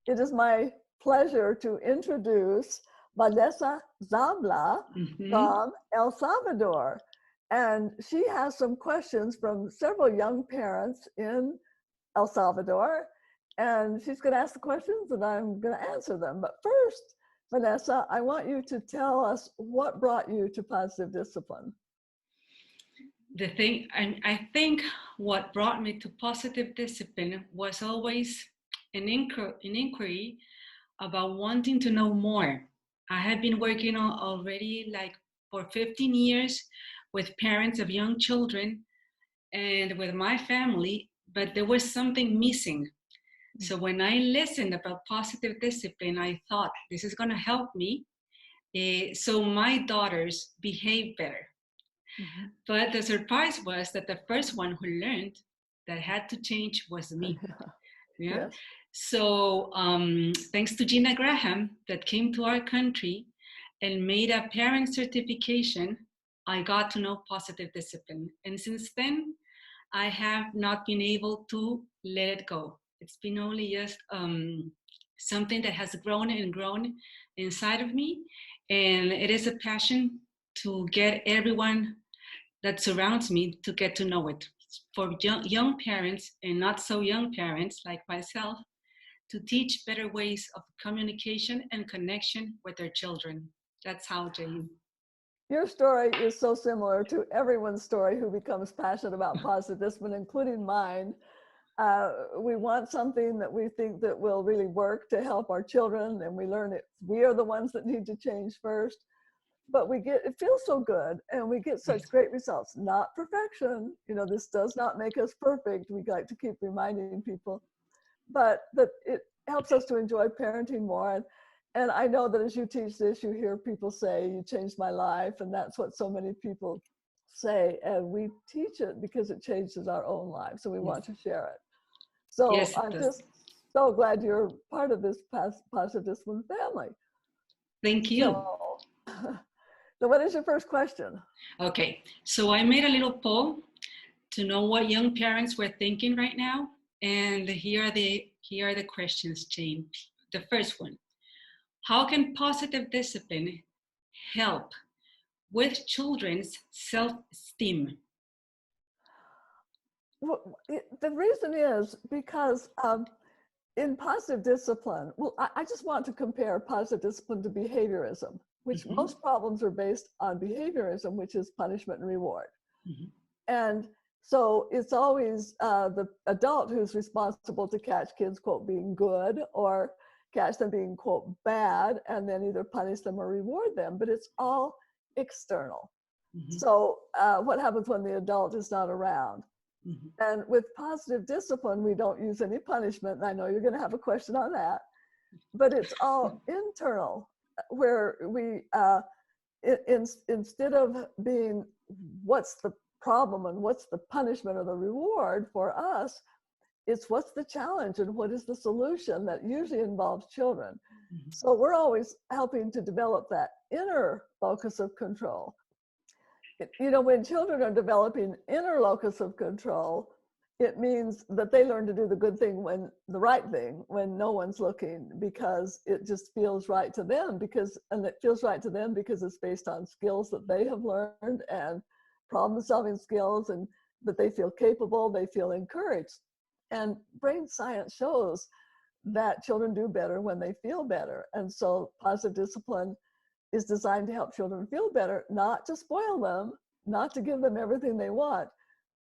it is my pleasure to introduce Vanessa Zablah from El Salvador. And she has some questions from several young parents in El Salvador. And she's going to ask the questions and I'm going to answer them. But first, Vanessa, I want you to tell us what brought you to positive discipline. The thing, I think what brought me to positive discipline was always an inquiry about wanting to know more. I have been working on already like for 15 years with parents of young children and with my family, but there was something missing. So when I listened about positive discipline, I thought this is going to help me so my daughters behave better. But the surprise was that the first one who learned that had to change was me. Yeah. Yes. So thanks to Gina Graham that came to our country and made a parent certification, I got to know positive discipline. And since then, I have not been able to let it go. It's been only just something that has grown and grown inside of me. And it is a passion to get everyone that surrounds me to get to know it. For young parents and not so young parents like myself, to teach better ways of communication and connection with their children. That's how, Jane. Your story is so similar to everyone's story who becomes passionate about positive discipline, including mine. We want something that we think that will really work to help our children, and we learn it. We are the ones that need to change first. But it feels so good and we get such great results. Not perfection, this does not make us perfect. We like to keep reminding people, but that it helps us to enjoy parenting more. And I know that as you teach this, you hear people say, you changed my life. And that's what so many people say. And we teach it because it changes our own lives. So we want to share it. So yes, I'm just so glad you're part of this positive discipline family. Thank you. So what is your first question? Okay, so I made a little poll to know what young parents were thinking right now. And here are the questions, Jane. The first one, how can positive discipline help with children's self-esteem? Well, the reason is because in positive discipline, I just want to compare positive discipline to behaviorism, which most problems are based on behaviorism, which is punishment and reward. And so it's always the adult who's responsible to catch kids, quote, being good, or catch them being, quote, bad, and then either punish them or reward them. But it's all external. So what happens when the adult is not around? And with positive discipline, we don't use any punishment. And I know you're going to have a question on that, but it's all internal, where we, instead of being what's the problem and what's the punishment or the reward for us, it's what's the challenge and what is the solution that usually involves children. So we're always helping to develop that inner locus of control. When children are developing inner locus of control, it means that they learn to do the good thing the right thing when no one's looking, because it just feels right to them, and it feels right to them because it's based on skills that they have learned and problem-solving skills, and that they feel capable, they feel encouraged. And brain science shows that children do better when they feel better. And so positive discipline is designed to help children feel better, not to spoil them, not to give them everything they want,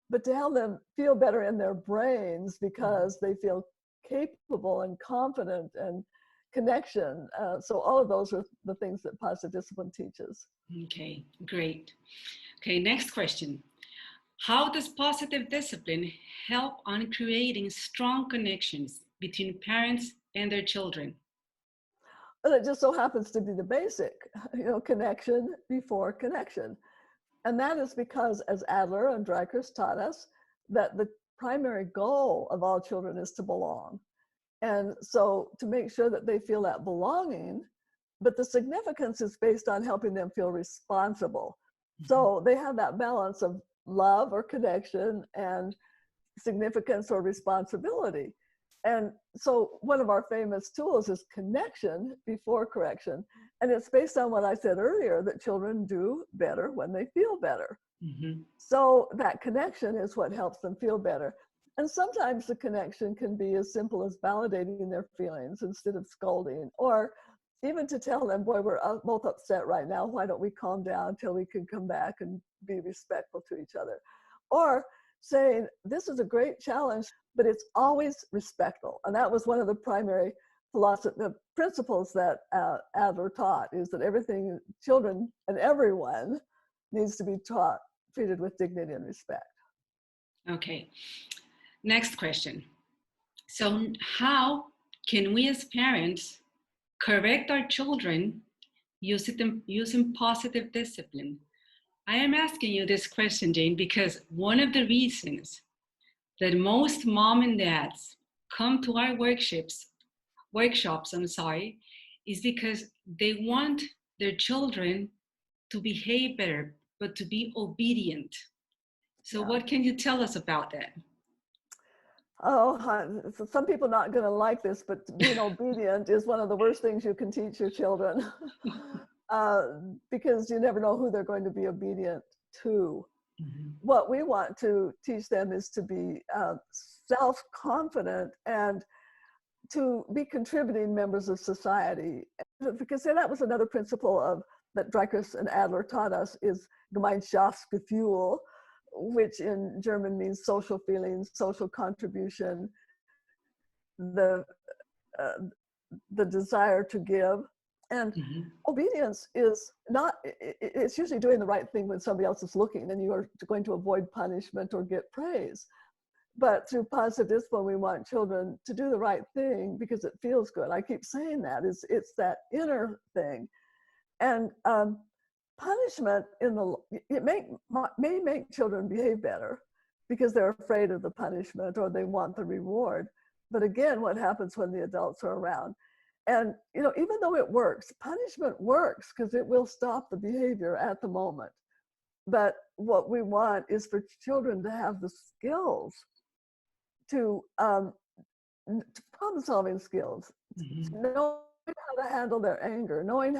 but to help them feel better in their brains because they feel capable and confident and connection. So all of those are the things that positive discipline teaches. Okay, great. Okay, next question. How does positive discipline help on creating strong connections between parents and their children? Well, it just so happens to be the basic, connection before connection. And that is because, as Adler and Dreikers taught us, that the primary goal of all children is to belong. And so to make sure that they feel that belonging, but the significance is based on helping them feel responsible. So they have that balance of love or connection and significance or responsibility. And so one of our famous tools is connection before correction. And it's based on what I said earlier, that children do better when they feel better. Mm-hmm. So that connection is what helps them feel better. And sometimes the connection can be as simple as validating their feelings instead of scolding, or even to tell them, boy, we're both upset right now. Why don't we calm down till we can come back and be respectful to each other? Or saying, this is a great challenge, but it's always respectful. And that was one of the primary the principles that Adler taught, is that everything, children and everyone needs to be treated with dignity and respect. Okay, next question. So how can we as parents correct our children using positive discipline? I am asking you this question, Jane, because one of the reasons that most mom and dads come to our workshops, is because they want their children to behave better, but to be obedient. So what can you tell us about that? So some people are not going to like this, but being obedient is one of the worst things you can teach your children, because you never know who they're going to be obedient to. Mm-hmm. What we want to teach them is to be self-confident and to be contributing members of society. Because that was another principle that Dreikus and Adler taught us, is Gemeinschaftsgefühl, which in German means social feelings, social contribution, the desire to give. And obedience is not, it's usually doing the right thing when somebody else is looking and you are going to avoid punishment or get praise. But through positive discipline, we want children to do the right thing because it feels good. I keep saying that, it's that inner thing. And punishment may make children behave better because they're afraid of the punishment or they want the reward. But again, what happens when the adults are around? And even though it works, punishment works because it will stop the behavior at the moment. But what we want is for children to have the skills to problem-solving skills, knowing how to handle their anger, knowing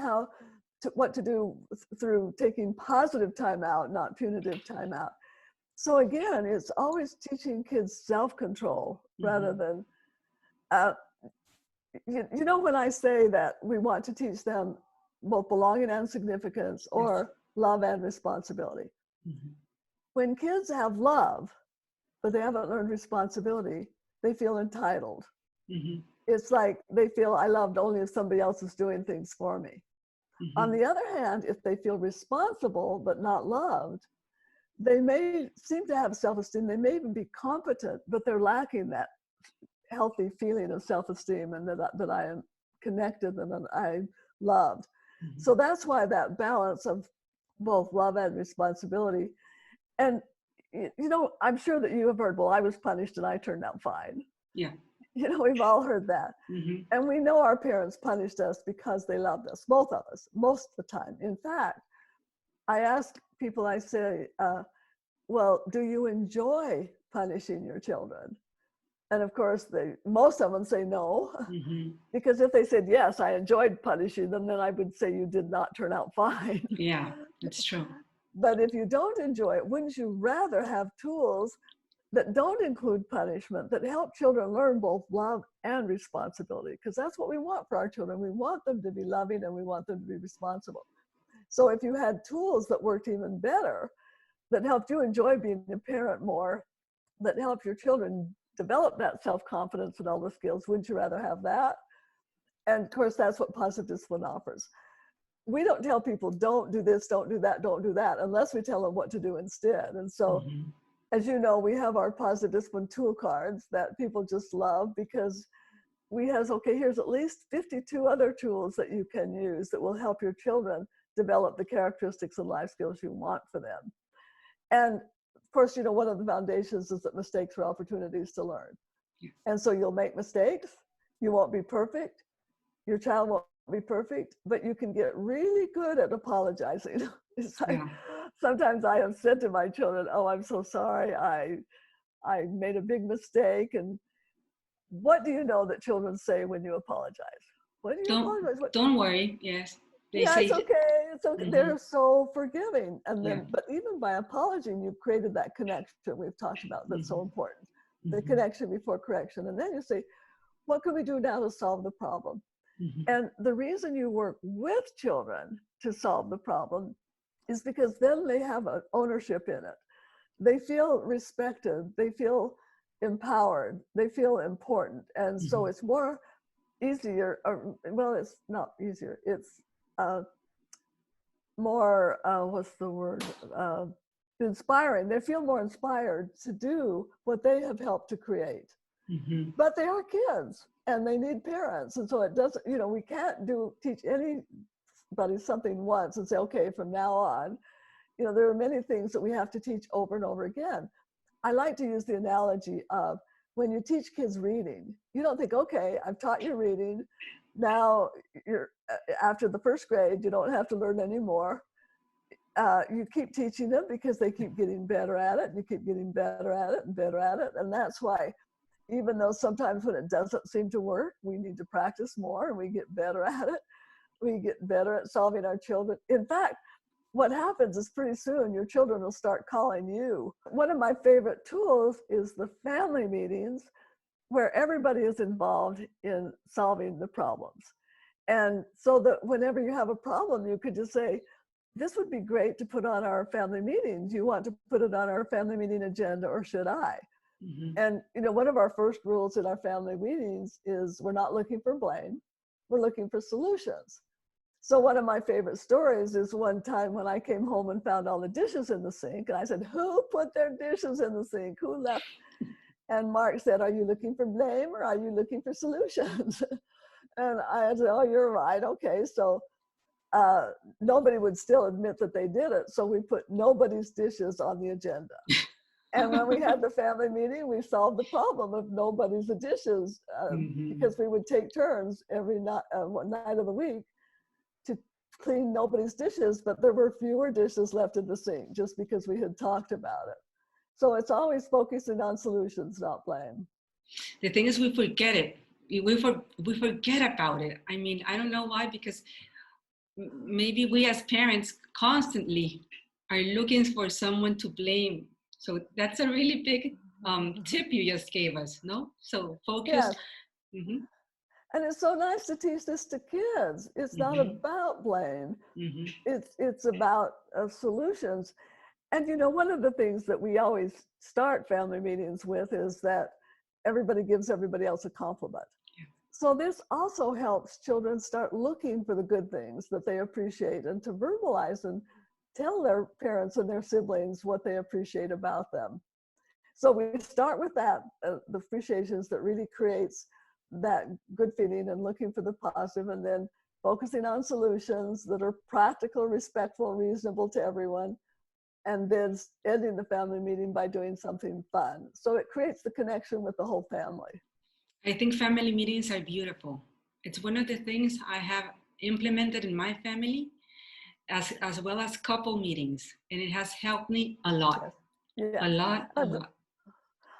what to do through taking positive time out, not punitive time out. So again, it's always teaching kids self-control rather than, when I say that we want to teach them both belonging and significance, or love and responsibility. When kids have love, but they haven't learned responsibility, they feel entitled. It's like they feel I loved only if somebody else is doing things for me. On the other hand, if they feel responsible but not loved, they may seem to have self-esteem. They may even be competent, but they're lacking that healthy feeling of self-esteem and that I am connected and that I loved. So that's why that balance of both love and responsibility. And I'm sure that you have heard, well, I was punished and I turned out fine. Yeah. We've all heard that. And we know our parents punished us because they loved us, both of us, most of the time. In fact, I ask people, I say, well, do you enjoy punishing your children? And of course, most of them say no, because if they said, yes, I enjoyed punishing them, then I would say you did not turn out fine. Yeah, that's true. But if you don't enjoy it, wouldn't you rather have tools that don't include punishment, that help children learn both love and responsibility? Because that's what we want for our children. We want them to be loving and we want them to be responsible. So if you had tools that worked even better, that helped you enjoy being a parent more, that helped your children develop that self-confidence and all the skills, wouldn't you rather have that? And of course, that's what positive discipline offers. We don't tell people, don't do this, don't do that, don't do that, unless we tell them what to do instead. And so, as you know, we have our positive discipline tool cards that people just love, because we have, okay, here's at least 52 other tools that you can use that will help your children develop the characteristics and life skills you want for them. And of course, one of the foundations is that mistakes are opportunities to learn. And so you'll make mistakes, you won't be perfect, your child won't be perfect, but you can get really good at apologizing. It's like, sometimes I have said to my children, oh, I'm so sorry, I made a big mistake. And what do you know that children say when you apologize? What do you apologize? Don't worry. Yes. They Yeah, say, it's okay. It's okay. mm-hmm. They're so forgiving. And then, Yeah. but even by apologizing, you've created that connection we've talked about that's so important. The Mm-hmm. connection before correction. And then you say, what can we do now to solve the problem? Mm-hmm. And the reason you work with children to solve the problem is because then they have an ownership in it. They feel respected. They feel empowered. They feel important. And so it's more easier, or, well, it's not easier. It's more, what's the word? Inspiring. They feel more inspired to do what they have helped to create. Mm-hmm. But they are kids and they need parents. And so it doesn't, you know, we can't teach anybody something once and say, okay, from now on, you know, there are many things that we have to teach over and over again. I like to use the analogy of when you teach kids reading, you don't think, okay, I've taught you reading. Now you're after the first grade, you don't have to learn anymore. You keep teaching them because they keep getting better at it. And you keep getting better at it and better at it. And that's why, even though sometimes when it doesn't seem to work, we need to practice more and we get better at it. We get better at solving our children. In fact, what happens is pretty soon your children will start calling you. One of my favorite tools is the family meetings where everybody is involved in solving the problems. And so that whenever you have a problem, you could just say, this would be great to put on our family meeting. Do you want to put it on our family meeting agenda or should I? Mm-hmm. And, you know, one of our first rules in our family meetings is we're not looking for blame. We're looking for solutions. So one of my favorite stories is one time when I came home and found all the dishes in the sink. And I said, who put their dishes in the sink? Who left? And Mark said, are you looking for blame or are you looking for solutions? And I said, oh, you're right. Okay. So nobody would still admit that they did it. So we put nobody's dishes on the agenda. And when we had the family meeting, we solved the problem of nobody's dishes because we would take turns every night, one night of the week to clean nobody's dishes, but there were fewer dishes left in the sink just because we had talked about it. So it's always focusing on solutions, not blame. The thing is, we forget it. We forget about it. I mean, I don't know why, because maybe we as parents constantly are looking for someone to blame. So that's a really big tip you just gave us, no? So focus. Yes. Mm-hmm. And it's so nice to teach this to kids. It's not about blame. It's about solutions. And, you know, one of the things that we always start family meetings with is that everybody gives everybody else a compliment. Yeah. So this also helps children start looking for the good things that they appreciate and to verbalize and tell their parents and their siblings what they appreciate about them. So we start with that, the appreciations that really creates that good feeling and looking for the positive, and then focusing on solutions that are practical, respectful, reasonable to everyone, and then ending the family meeting by doing something fun. So it creates the connection with the whole family. I think family meetings are beautiful. It's one of the things I have implemented in my family, as well as couple meetings, and it has helped me a lot. Yes. Yes. A lot.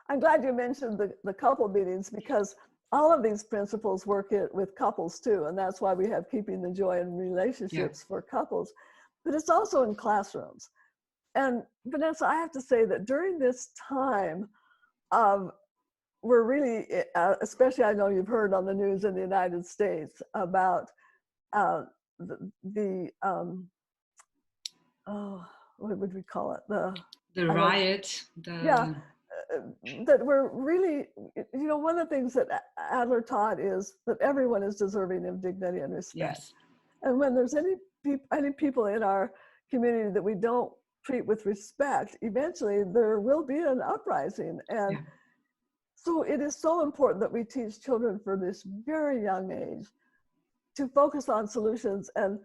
I'm glad you mentioned the couple meetings, because all of these principles work with couples too, and that's why we have Keeping the Joy in Relationships for couples, but it's also in classrooms. And Vanessa, I have to say that during this time, we're really, especially I know you've heard on the news in the United States about what would we call it? The riots. That we're really, you know, one of the things that Adler taught is that everyone is deserving of dignity and respect. Yes. And when there's any people in our community that we don't treat with respect, eventually there will be an uprising. And so it is so important that we teach children from this very young age to focus on solutions and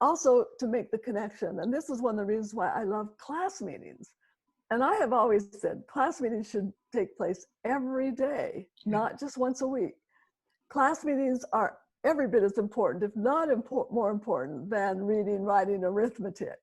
also to make the connection. And this is one of the reasons why I love class meetings. And I have always said class meetings should take place every day, not just once a week. Class meetings are every bit as important, if not more important, than reading, writing, arithmetic,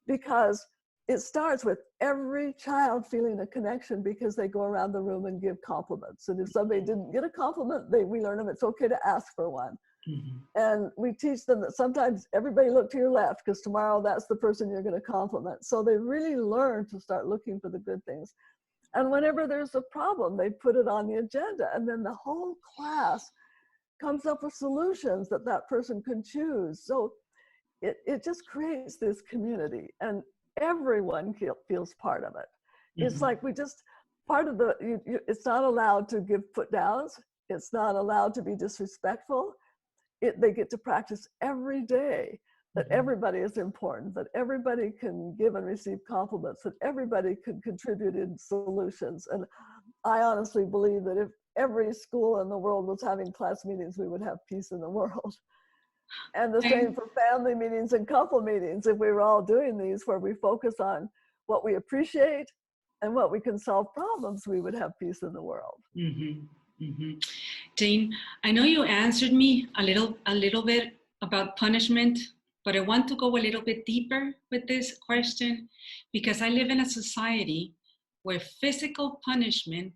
because it starts with every child feeling a connection because they go around the room and give compliments. And if somebody didn't get a compliment, we learn them it's okay to ask for one. Mm-hmm. And we teach them that sometimes everybody look to your left because tomorrow that's the person you're going to compliment. So they really learn to start looking for the good things. And whenever there's a problem, they put it on the agenda. And then the whole class comes up with solutions that that person can choose. So it just creates this community and everyone feels part of it. Mm-hmm. It's like we just, part of the, it's not allowed to give put downs. It's not allowed to be disrespectful. They get to practice every day that Mm-hmm. everybody is important, that everybody can give and receive compliments, that everybody can contribute in solutions. And I honestly believe that if every school in the world was having class meetings, we would have peace in the world. And the same for family meetings and couple meetings. If we were all doing these where we focus on what we appreciate and what we can solve problems, we would have peace in the world. Mm-hmm. Mm-hmm. Jane, I know you answered me a little bit about punishment, but I want to go a little bit deeper with this question because I live in a society where physical punishment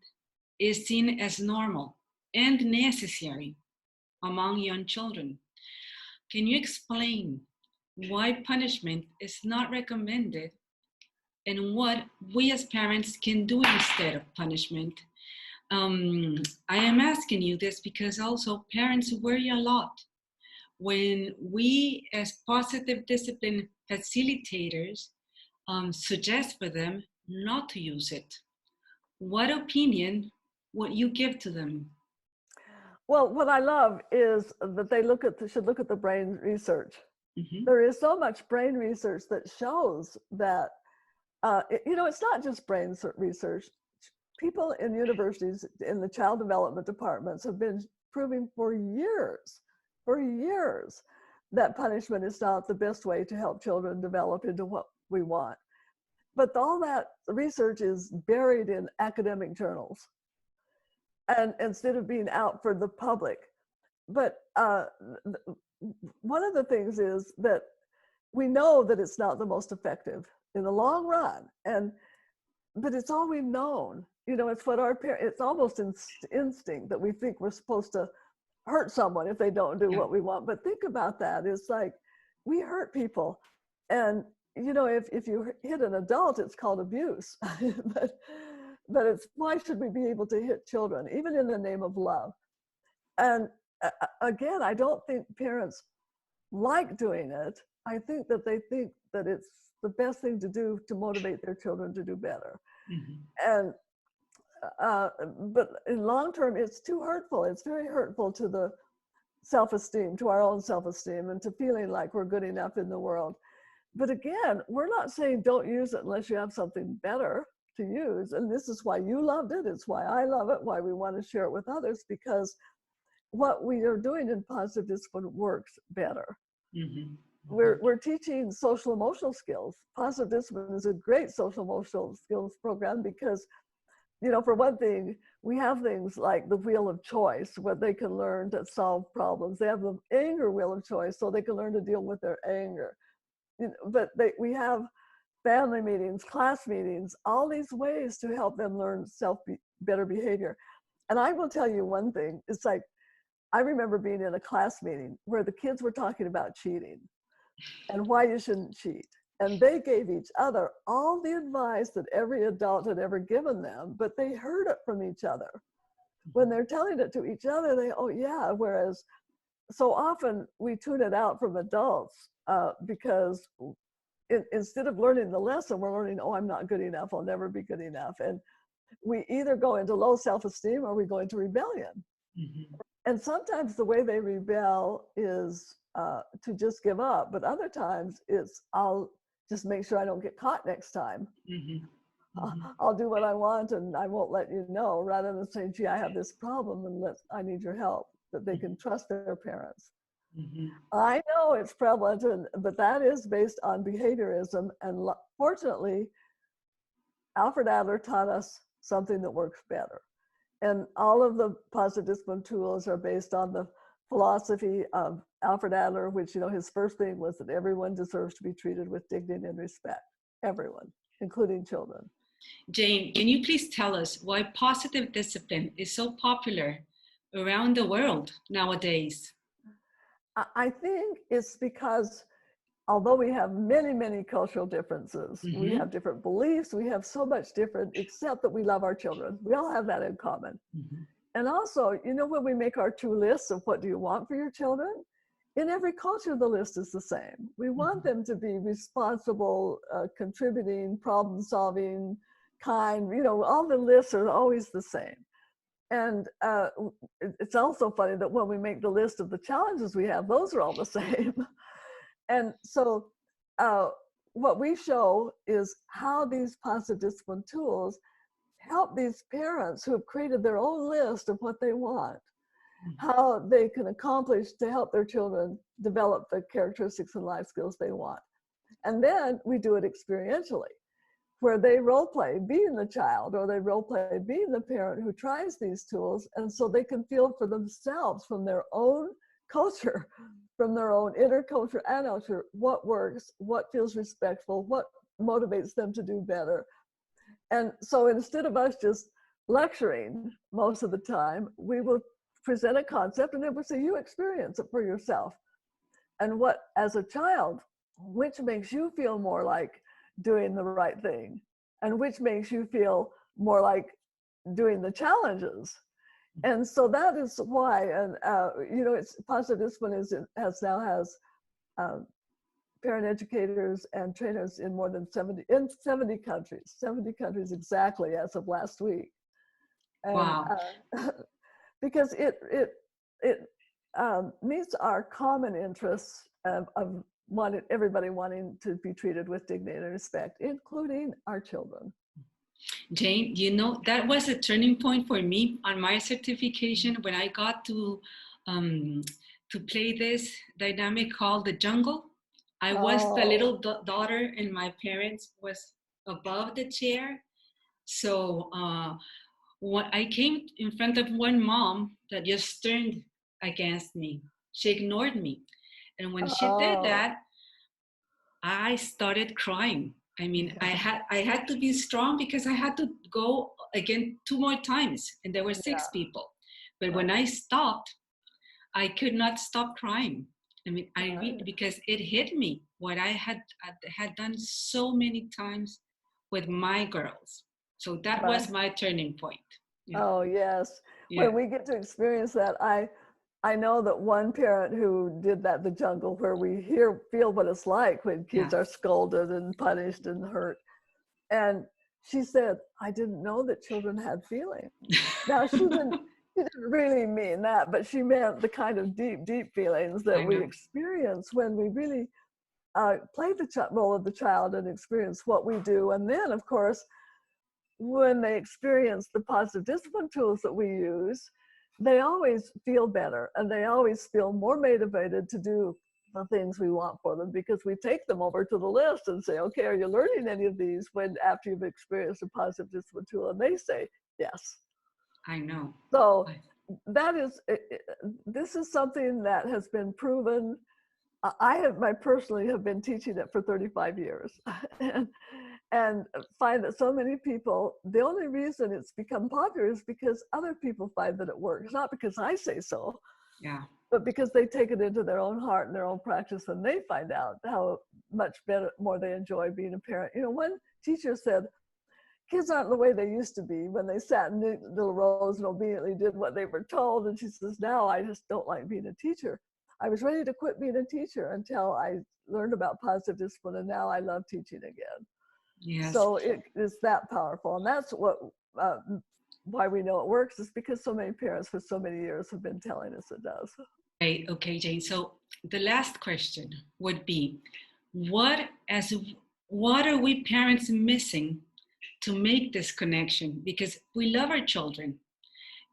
is seen as normal and necessary among young children. Can you explain why punishment is not recommended and what we as parents can do instead of punishment? I am asking you this because also parents worry a lot when we as positive discipline facilitators suggest for them not to use it. What opinion would you give to them? Well, what I love is that they should look at the brain research. Mm-hmm. There is so much brain research that shows that, it's not just brain research. People in universities, in the child development departments, have been proving for years, that punishment is not the best way to help children develop into what we want. But all that research is buried in academic journals, and instead of being out for the public. But one of the things is that we know that it's not the most effective in the long run, but it's all we've known. It's what it's almost instinct that we think we're supposed to hurt someone if they don't do what we want. But think about that. It's like we hurt people. And, if you hit an adult, it's called abuse. but it's, why should we be able to hit children, even in the name of love? And again, I don't think parents like doing it. I think that they think that it's the best thing to do to motivate their children to do better. Mm-hmm. And but in long term, it's too hurtful. It's very hurtful to the self-esteem, to our own self-esteem, and to feeling like we're good enough in the world. But again, we're not saying don't use it unless you have something better to use. And this is why you loved it. It's why I love it, why we want to share it with others, because what we are doing in positive discipline works better. Mm-hmm. We're teaching social emotional skills. Positive discipline is a great social emotional skills program because, for one thing, we have things like the wheel of choice where they can learn to solve problems. They have the anger wheel of choice so they can learn to deal with their anger. But we have family meetings, class meetings, all these ways to help them learn better behavior. And I will tell you one thing. It's like, I remember being in a class meeting where the kids were talking about cheating and why you shouldn't cheat. And they gave each other all the advice that every adult had ever given them, but they heard it from each other. When they're telling it to each other, oh yeah, whereas so often we tune it out from adults because instead of learning the lesson, we're learning, oh, I'm not good enough, I'll never be good enough. And we either go into low self-esteem or we go into rebellion. Mm-hmm. And sometimes the way they rebel is to just give up, but other times it's, I'll just make sure I don't get caught next time. Mm-hmm. Mm-hmm. I'll do what I want and I won't let you know, rather than saying, gee, I have this problem and I need your help, that they can trust their parents. Mm-hmm. I know it's prevalent, but that is based on behaviorism. And fortunately, Alfred Adler taught us something that works better. And all of the positive discipline tools are based on the philosophy of Alfred Adler, which, his first thing was that everyone deserves to be treated with dignity and respect. Everyone. including children. Jane, can you please tell us why positive discipline is so popular around the world nowadays? I think it's because although we have many, many cultural differences, we have different beliefs, we have so much different, except that we love our children. We all have that in common. And also, you know, when we make our two lists of what do you want for your children, in every culture, the list is the same. We want them to be responsible, contributing, problem solving, kind, you know, all the lists are always the same. And it's also funny that when we make the list of the challenges we have, those are all the same. And so what we show is how these positive discipline tools help these parents who have created their own list of what they want, how they can accomplish to help their children develop the characteristics and life skills they want. And then we do it experientially, where they role play being the child, or they role play being the parent who tries these tools, and so they can feel for themselves from their own culture, from their own inner culture and outer, what works, what feels respectful, what motivates them to do better. And so instead of us just lecturing most of the time, we will present a concept and then we'll say, you experience it for yourself. And what, as a child, which makes you feel more like doing the right thing, and which makes you feel more like doing the challenges. And so that is why, and you know, it's positive discipline has parent educators and trainers in more than 70 countries exactly as of last week. And, wow. Because it meets our common interests of everybody wanting to be treated with dignity and respect, including our children. Jane, you know, that was a turning point for me on my certification when I got to play this dynamic called the jungle. I was the little daughter and my parents was above the chair. So when I came in front of one mom that just turned against me. She ignored me. And when she did that, I started crying. I mean, I had to be strong because I had to go again 2 more times, and there were 6 people. But when I stopped, I could not stop crying. I mean, because it hit me what I had done so many times with my girls. So that was my turning point. Yeah. Oh yes, when we get to experience that, I know that one parent who did that, the jungle, where we feel what it's like when kids are scolded and punished and hurt. And she said, I didn't know that children had feelings. Now, she didn't really mean that, but she meant the kind of deep, deep feelings that we experience when we really play the role of the child and experience what we do. And then, of course, when they experience the positive discipline tools that we use, they always feel better and they always feel more motivated to do the things we want for them, because we take them over to the list and say, okay, are you learning any of these after you've experienced a positive discipline tool? And they say, yes. I know. So this is something that has been proven. I personally have been teaching it for 35 years and find that so many people, the only reason it's become popular is because other people find that it works, not because I say so, but because they take it into their own heart and their own practice, and they find out how much more they enjoy being a parent. You know, one teacher said, kids aren't the way they used to be when they sat in little rows and obediently did what they were told. And she says, now I just don't like being a teacher. I was ready to quit being a teacher until I learned about positive discipline, and now I love teaching again. Yes. So it is that powerful, and that's why we know it works, is because so many parents for so many years have been telling us it does. Okay, Jane. So the last question would be, what are we parents missing to make this connection? Because we love our children,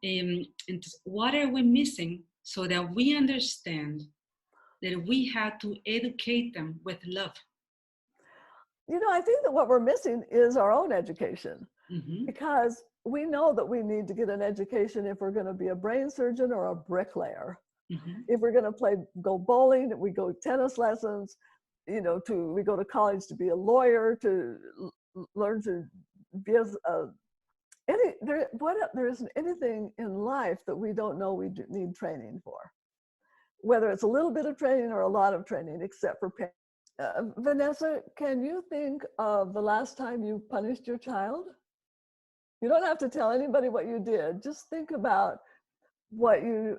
and what are we missing so that we understand that we have to educate them with love? You know, I think that what we're missing is our own education, because we know that we need to get an education if we're going to be a brain surgeon or a bricklayer. If we're going to go bowling, we go tennis lessons, you know, we go to college to be a lawyer, to learn to be as there isn't anything in life that we don't know we need training for, whether it's a little bit of training or a lot of training, except for pain. Vanessa, can you think of the last time you punished your child? You don't have to tell anybody what you did. Just think about what you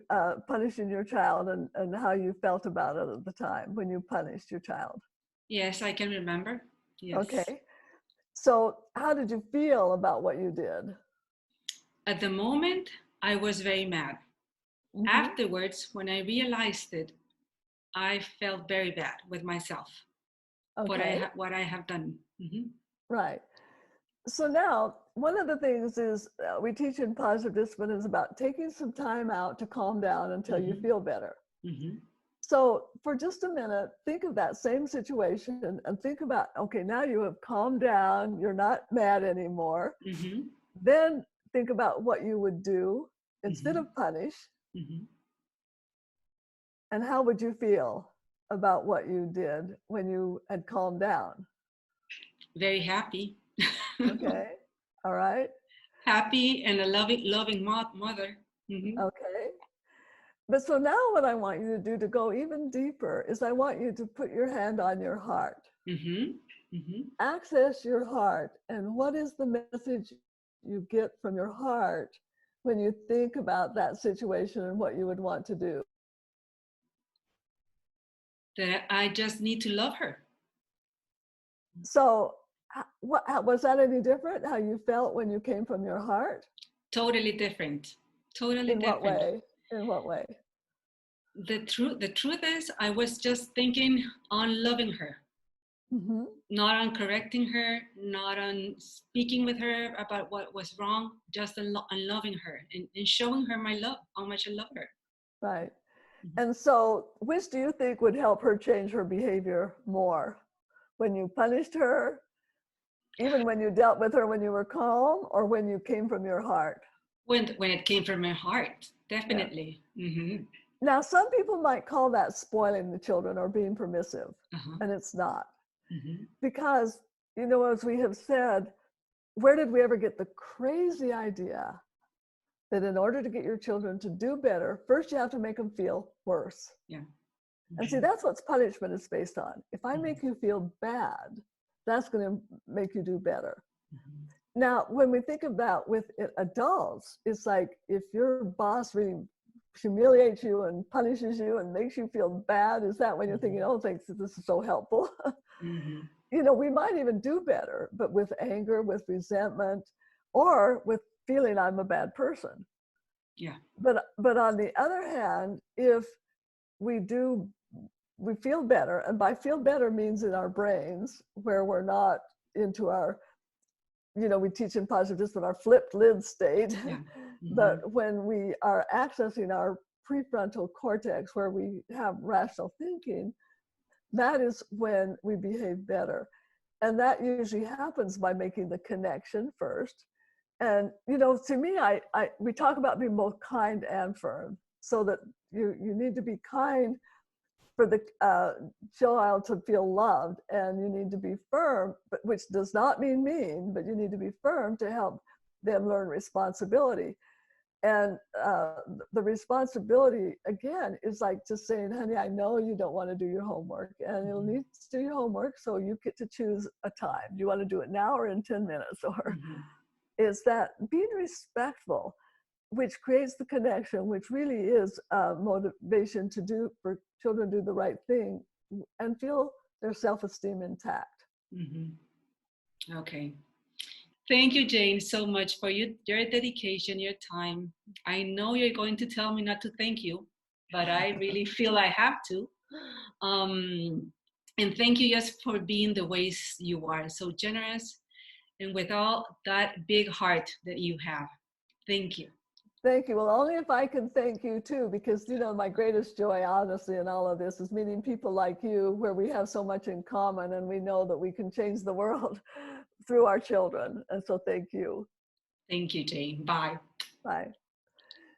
punished in your child and how you felt about it at the time when you punished your child. Yes, I can remember. Yes. Okay. So how did you feel about what you did? At the moment, I was very mad. Mm-hmm. Afterwards, when I realized it, I felt very bad with myself. Okay. What I have done. Mm-hmm. Right. So now, one of the things is we teach in positive discipline is about taking some time out to calm down until you feel better. Mm-hmm. So for just a minute, think of that same situation and think about, okay, now you have calmed down, you're not mad anymore. Mm-hmm. Then think about what you would do instead of punish. Mm-hmm. And how would you feel about what you did when you had calmed down? Very happy. Okay. All right. Happy and a loving mother. Mm-hmm. Okay. But so now what I want you to do to go even deeper is I want you to put your hand on your heart. Mm-hmm. Mm-hmm. Access your heart. And what is the message you get from your heart when you think about that situation and what you would want to do? That I just need to love her. So was that any different, how you felt when you came from your heart? Totally different. Totally In different. what way? In what way? The truth is, I was just thinking on loving her. Mm-hmm. Not on correcting her, not on speaking with her about what was wrong, just on loving her and showing her my love, how much I love her. Right. And so which do you think would help her change her behavior more? When you punished her, even when you dealt with her when you were calm, or when you came from your heart? When it came from my heart, definitely. Yeah. Mm-hmm. Now, some people might call that spoiling the children or being permissive, and it's not. Mm-hmm. Because, you know, as we have said, where did we ever get the crazy idea that in order to get your children to do better, first you have to make them feel worse? Yeah. Mm-hmm. And see, that's what punishment is based on. If I make you feel bad, that's going to make you do better. Mm-hmm. Now, when we think about with adults, it's like if your boss really humiliates you and punishes you and makes you feel bad, is that when you're thinking, oh, thanks, this is so helpful? Mm-hmm. You know, we might even do better, but with anger, with resentment, or with feeling I'm a bad person. Yeah. But on the other hand, if we feel better, and by feel better means in our brains where we're not into our, you know, we teach in positive discipline, our flipped lid state. Yeah. Mm-hmm. But when we are accessing our prefrontal cortex where we have rational thinking, that is when we behave better. And that usually happens by making the connection first. And, you know, to me, we talk about being both kind and firm, so that you need to be kind for the child to feel loved, and you need to be firm, but which does not mean mean, but you need to be firm to help them learn responsibility. And the responsibility, again, is like just saying, honey, I know you don't want to do your homework, and you'll need to do your homework, so you get to choose a time. Do you want to do it now or in 10 minutes? Or is that being respectful, which creates the connection, which really is motivation for children to do the right thing and feel their self-esteem intact. Mm-hmm. Okay. Thank you, Jane, so much for your dedication, your time. I know you're going to tell me not to thank you, but I really feel I have to. And thank you just for being the ways you are, so generous, and with all that big heart that you have. Thank you. Thank you. Well, only if I can thank you too, because, you know, my greatest joy, honestly, in all of this is meeting people like you, where we have so much in common and we know that we can change the world through our children. And so thank you. Thank you, Jane. Bye. Bye.